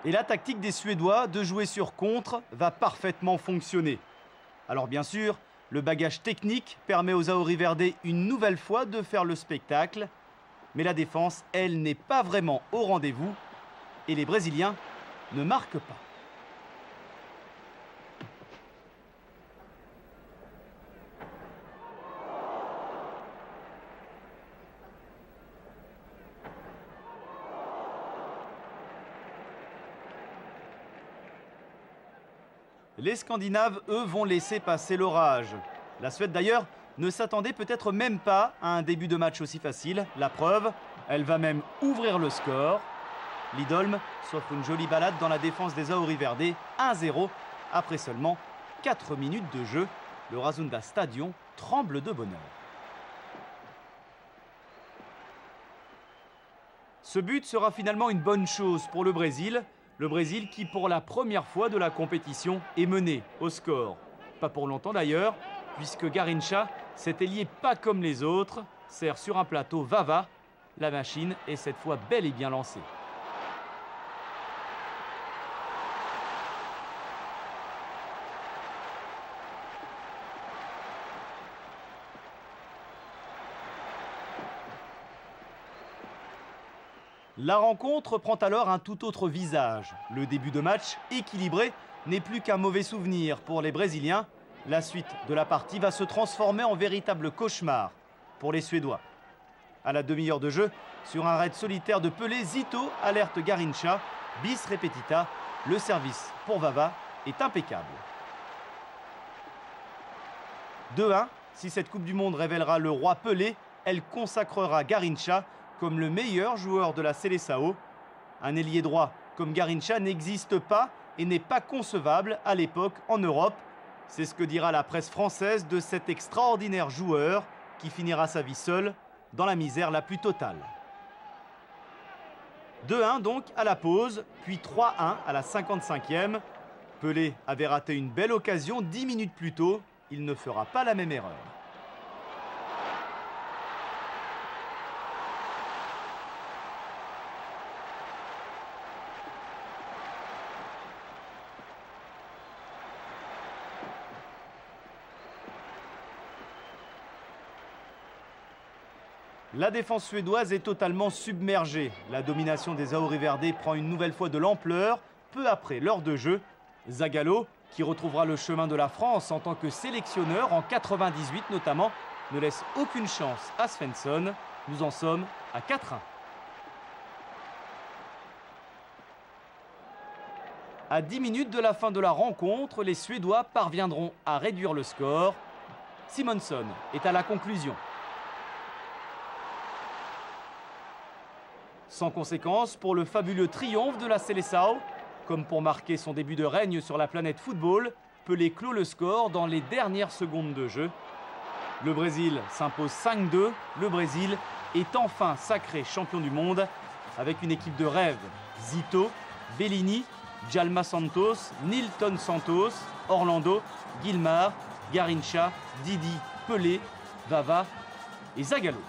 Et la tactique des Suédois de jouer sur contre va parfaitement fonctionner. Alors bien sûr, le bagage technique permet aux Auriverde une nouvelle fois de faire le spectacle. Mais la défense, elle, n'est pas vraiment au rendez-vous. Et les Brésiliens ne marquent pas. Les Scandinaves, eux, vont laisser passer l'orage. La Suède, d'ailleurs, ne s'attendait peut-être même pas à un début de match aussi facile. La preuve, elle va même ouvrir le score. Lidholm s'offre une jolie balade dans la défense des Auriverde, 1-0, après seulement 4 minutes de jeu. Le Rasunda Stadion tremble de bonheur. Ce but sera finalement une bonne chose pour le Brésil. Le Brésil qui, pour la première fois de la compétition, est mené au score. Pas pour longtemps d'ailleurs, puisque Garrincha, cet ailier pas comme les autres, sert sur un plateau Vava. La machine est cette fois bel et bien lancée. La rencontre prend alors un tout autre visage. Le début de match, équilibré, n'est plus qu'un mauvais souvenir pour les Brésiliens. La suite de la partie va se transformer en véritable cauchemar pour les Suédois. À la demi-heure de jeu, sur un raid solitaire de Pelé, Zito alerte Garrincha. Bis repetita, le service pour Vava est impeccable. 2-1, si cette Coupe du Monde révélera le roi Pelé, elle consacrera Garrincha comme le meilleur joueur de la Seleção. Un ailier droit comme Garrincha n'existe pas et n'est pas concevable à l'époque en Europe. C'est ce que dira la presse française de cet extraordinaire joueur qui finira sa vie seul dans la misère la plus totale. 2-1 donc à la pause, puis 3-1 à la 55e. Pelé avait raté une belle occasion 10 minutes plus tôt. Il ne fera pas la même erreur. La défense suédoise est totalement submergée. La domination des Auriverde prend une nouvelle fois de l'ampleur. Peu après l'heure de jeu, Zagallo, qui retrouvera le chemin de la France en tant que sélectionneur en 98 notamment, ne laisse aucune chance à Svensson. Nous en sommes à 4-1. À 10 minutes de la fin de la rencontre, les Suédois parviendront à réduire le score. Simonsson est à la conclusion. Sans conséquence pour le fabuleux triomphe de la Seleção. Comme pour marquer son début de règne sur la planète football, Pelé clôt le score dans les dernières secondes de jeu. Le Brésil s'impose 5-2. Le Brésil est enfin sacré champion du monde avec une équipe de rêve. Zito, Bellini, Djalma Santos, Nilton Santos, Orlando, Guilmar, Garrincha, Didi, Pelé, Vava et Zagallo.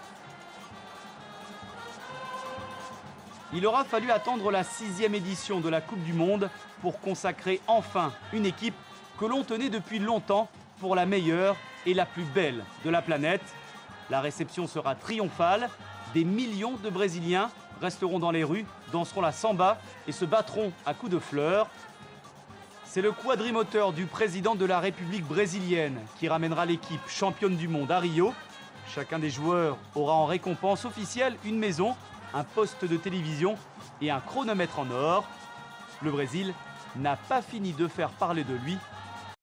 Il aura fallu attendre la 6e édition de la Coupe du Monde pour consacrer enfin une équipe que l'on tenait depuis longtemps pour la meilleure et la plus belle de la planète. La réception sera triomphale. Des millions de Brésiliens resteront dans les rues, danseront la samba et se battront à coups de fleurs. C'est le quadrimoteur du président de la République brésilienne qui ramènera l'équipe championne du monde à Rio. Chacun des joueurs aura en récompense officielle une maison, un poste de télévision et un chronomètre en or. Le Brésil n'a pas fini de faire parler de lui